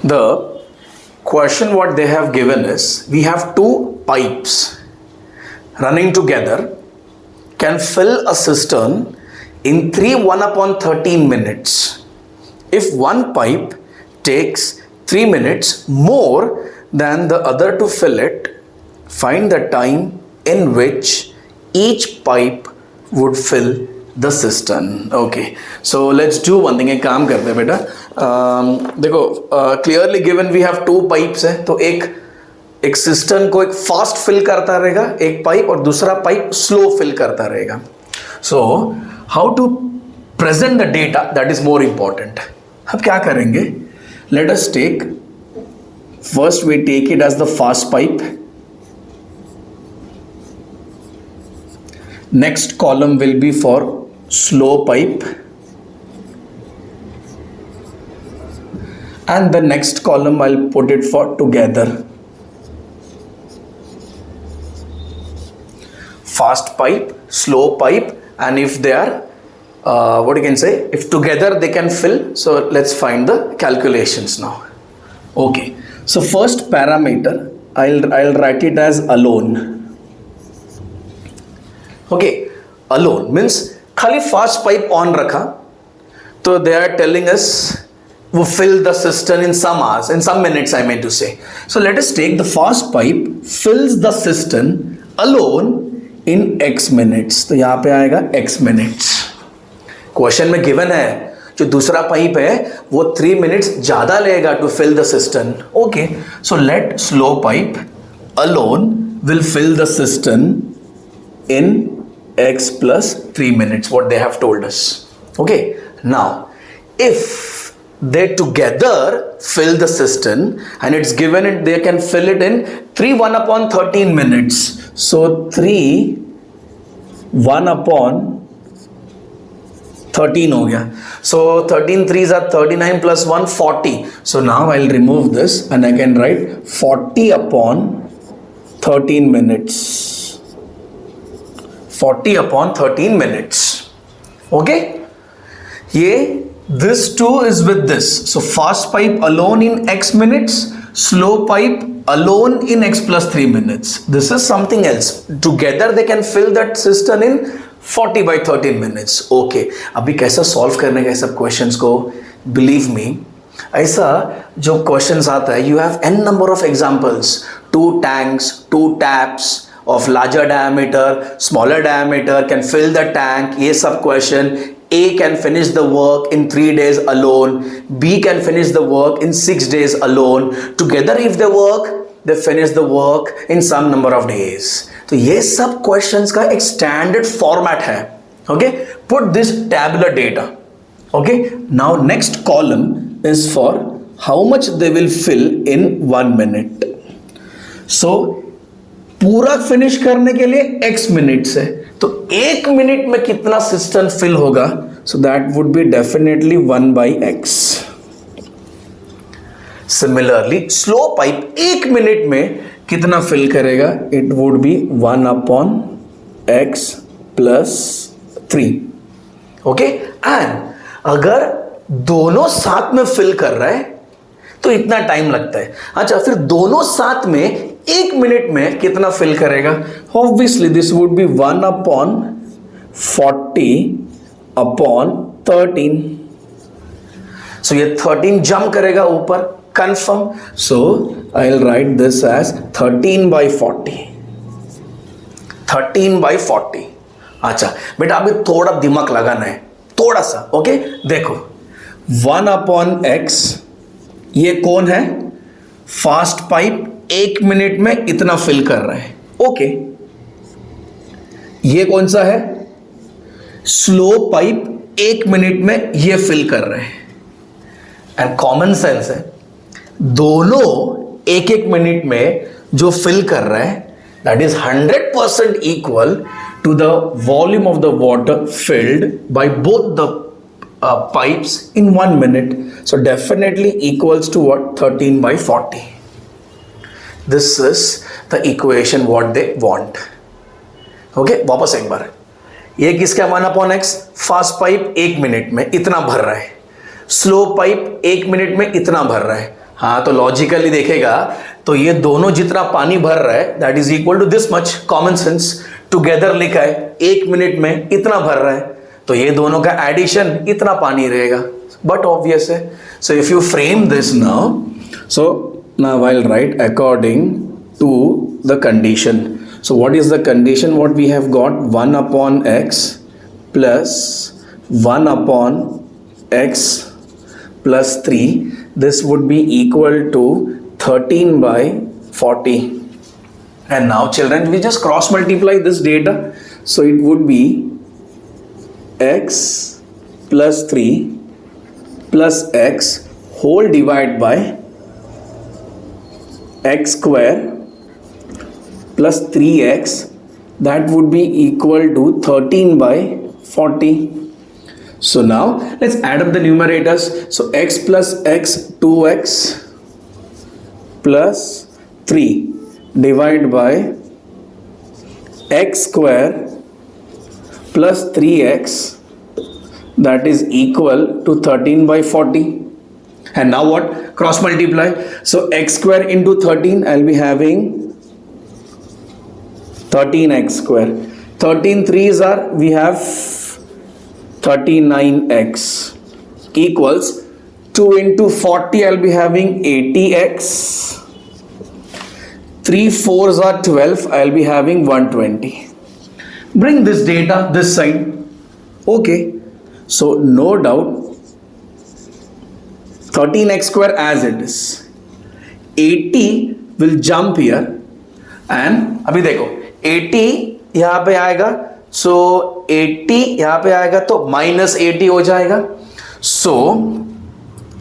The question what they have given is, we have two pipes running together can fill a cistern in 1/13 minutes. If one pipe takes 3 minutes more than the other to fill it, find the time in which each pipe would fill the cistern. Okay, so let's do one thing. एक काम करते हैं बेटा, देखो clearly given we have two pipes है, तो एक system को एक फास्ट फिल करता रहेगा एक पाइप और दूसरा पाइप स्लो फिल करता रहेगा. So how to present the data, that is more important. अब क्या करेंगे, let us take first we take it as the fast pipe. Next column will be for slow pipe and the next column I'll put it for together. Fast pipe, slow pipe, and if they are what you can say, if together they can fill. So let's find the calculations now. Okay, so first parameter I'll write it as alone. Okay, alone means खाली fast pipe on रखा, तो they are telling us will fill the cistern in some hours, in some minutes I meant to say. So let us take the fast pipe fills the cistern alone in x minutes. तो यहाँ पे आएगा x minutes. Question में given है जो दूसरा pipe है वो 3 minutes ज़्यादा लेगा to fill the cistern. Okay, so let slow pipe alone will fill the cistern in x plus 3 minutes, what they have told us. Okay, now if they together fill the cistern and it's given it they can fill it in 1/13 minutes. So 1/13 हो गया. So 13 3s are 39 plus 1 40. So now I'll remove this and I can write 40/13 minutes. 40/13 minutes. Okay, ये this 2 is with this. So fast pipe alone in x minutes, slow pipe alone in x plus 3 minutes. This is something else. Together they can fill that cistern in 40/13 minutes. Okay, अभी कैसा solve करने का सब questions को, believe me, ऐसा जो questions आता है, you have n number of examples. 2 tanks, 2 taps of larger diameter, smaller diameter can fill the tank. ये सब question. A can finish the work in 3 days alone. B can finish the work in 6 days alone. Together if they work, they finish the work in some number of days. तो ये सब questions का एक standard format है. Okay, put this tabular data. Okay, now next column is for how much they will fill in 1 minute. So पूरा finish करने के लिए x मिनट्स है, तो 1 मिनट में कितना सिस्टर्न फिल होगा, so that would be definitely 1/x. Similarly slow pipe 1 minute में कितना फिल करेगा, it would be 1/x plus 3. Okay, and अगर दोनों साथ में फिल कर रहा है तो इतना टाइम लगता है. अच्छा, फिर दोनों साथ में 1 मिनट में कितना फिल करेगा, obviously this would be 1/40/13. So ये 13 जंप करेगा ऊपर, confirm. So I will write this as 13/40. 13/40. अच्छा बेटा, अभी थोड़ा दिमाग लगाना है, थोड़ा सा. ओके, देखो 1/x, ये कौन है, फास्ट पाइप 1 मिनट में इतना फिल कर रहा है. ओके, ये कौन सा है, स्लो पाइप 1 मिनट में ये फिल कर रहे हैं. एंड कॉमन सेंस है, दोनों 1-1 मिनट में जो फिल कर रहा है, that is 100% equal to the volume of the water filled by both the pipes in 1 minute. So definitely equals to what, 13/40. This is the equation what they want. Okay, वापस एक बार, ये किसका 1/x, fast pipe 1 minute में इतना भर रहा है, slow pipe 1 minute में इतना भर रहा है, हाँ, तो लॉजिकली देखेगा तो ये दोनों जितना पानी भर रहा है that is equal to this much. Common sense, together लिखा है, 1 मिनट में इतना भर रहा है, तो ये दोनों का एडिशन इतना पानी रहेगा. बट ऑब्वियस है. So if you frame this now, so now I will write according to the condition. So what is the condition? What we have got, 1 upon x plus 1 upon x plus 3. This would be equal to 13 by 40. And now children, we just cross multiply this data. So it would be x plus 3 plus x whole divided by x square plus 3x, that would be equal to 13 by 40. So now let's add up the numerators. So x plus x, 2x plus 3 divided by x square plus 3x, that is equal to 13 by 40. And now what? Cross multiply. So x square into 13, I'll be having 13x square. 13 3s are, we have 39x equals 2 into 40, I'll be having 80x. 3 4s are 12, I'll be having 120. Bring this data this side. Okay, so no doubt 13x square as it is. 80 will jump here and अभी देखो 80 यहाँ पे आएगा, सो 80 यहाँ पे आएगा तो minus 80 हो जाएगा. सो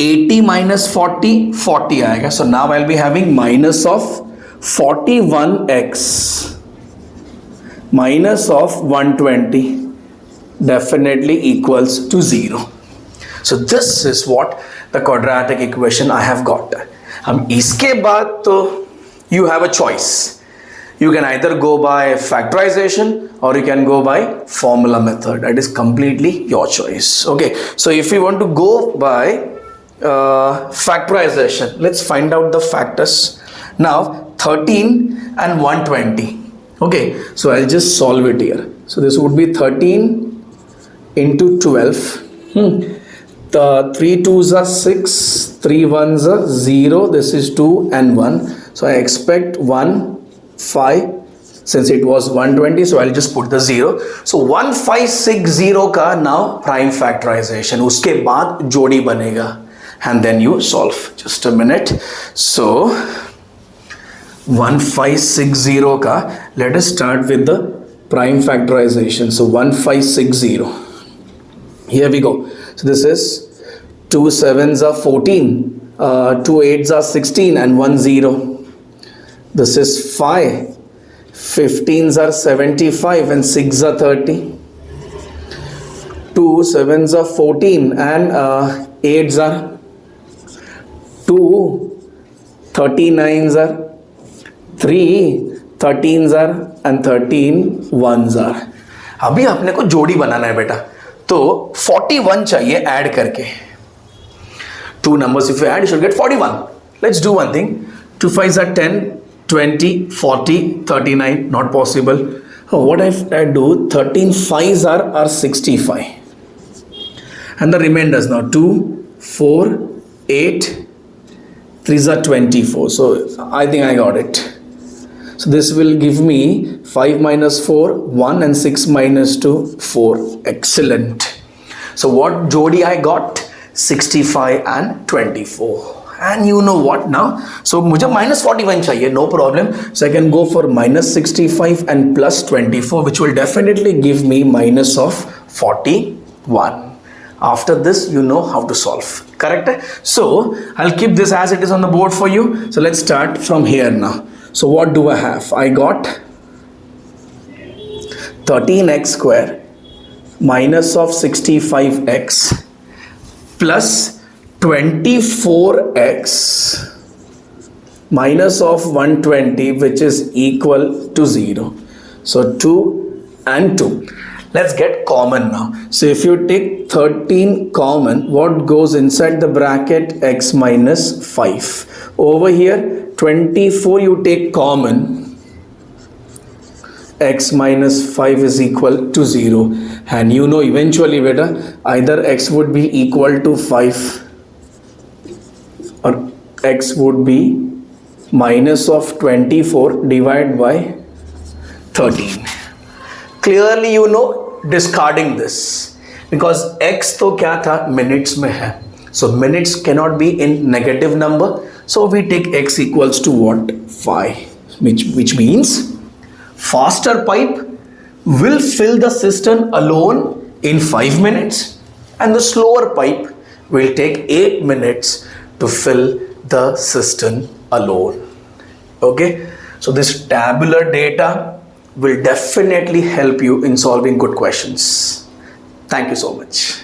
80 माइनस 40, 40 आएगा. So now I will be having minus of 41x minus of 120 definitely equals to 0. So this is what the quadratic equation I have got. हम इसके बाद तो you have a choice. You can either go by factorization or you can go by formula method. That is completely your choice. Okay, so if you want to go by factorization, let's find out the factors. Now 13 and 120. Okay, so I'll just solve it here. So this would be 13 into 12. The 3 2s are 6, 3 1s are 0. This is 2 and 1. So I expect 1 5, since it was 120, so I'll just put the 0. So 1560 का now prime factorization, उसके बाद जोड़ी बनेगा and then you solve. Just a minute. So 1560 का, let us start with the prime factorization. So 1560, here we go. So this is 2 7s are 14, 2 8s are 16 and 1 0. This is 5, 15s are 75 and 6 are 30. 2 7s are 14 and 8s are 2, 39s are 3, 13s are and 13 1s are. अभी अपने को जोड़ी बनाना है बेटा, तो 41 चाहिए add करके. 2 numbers if you add you should get 41. Let's do one thing. 2 5s are 10, 20, 40, 39, not possible. Oh, what if I do 13 5s are 65. And the remainders now 2, 4, 8, 3s are 24. So I think I got it. So this will give me 5 minus 4, 1 and 6 minus 2, 4. Excellent. So what jodi I got? 65 and 24. And you know what now? So मुझे minus 41 चाहिए, no problem. So I can go for minus 65 and plus 24, which will definitely give me minus of 41. After this, you know how to solve. Correct? So I'll keep this as it is on the board for you. So let's start from here now. So what do I have? I got 13x square minus of 65x plus 24x minus of 120, which is equal to 0. So 2 and 2. Let's get common now. So if you take 13 common, what goes inside the bracket? X minus 5. Over here, 24 you take common, x minus 5 is equal to 0. And you know eventually beta, either x would be equal to 5 or x would be minus of 24 divided by 13. Clearly you know discarding this because x तो क्या था minutes में है, so minutes cannot be in negative number, so we take x equals to what? 5, which means faster pipe will fill the cistern alone in 5 minutes and the slower pipe will take 8 minutes to fill the cistern alone. Okay, so this tabular data will definitely help you in solving good questions. Thank you so much.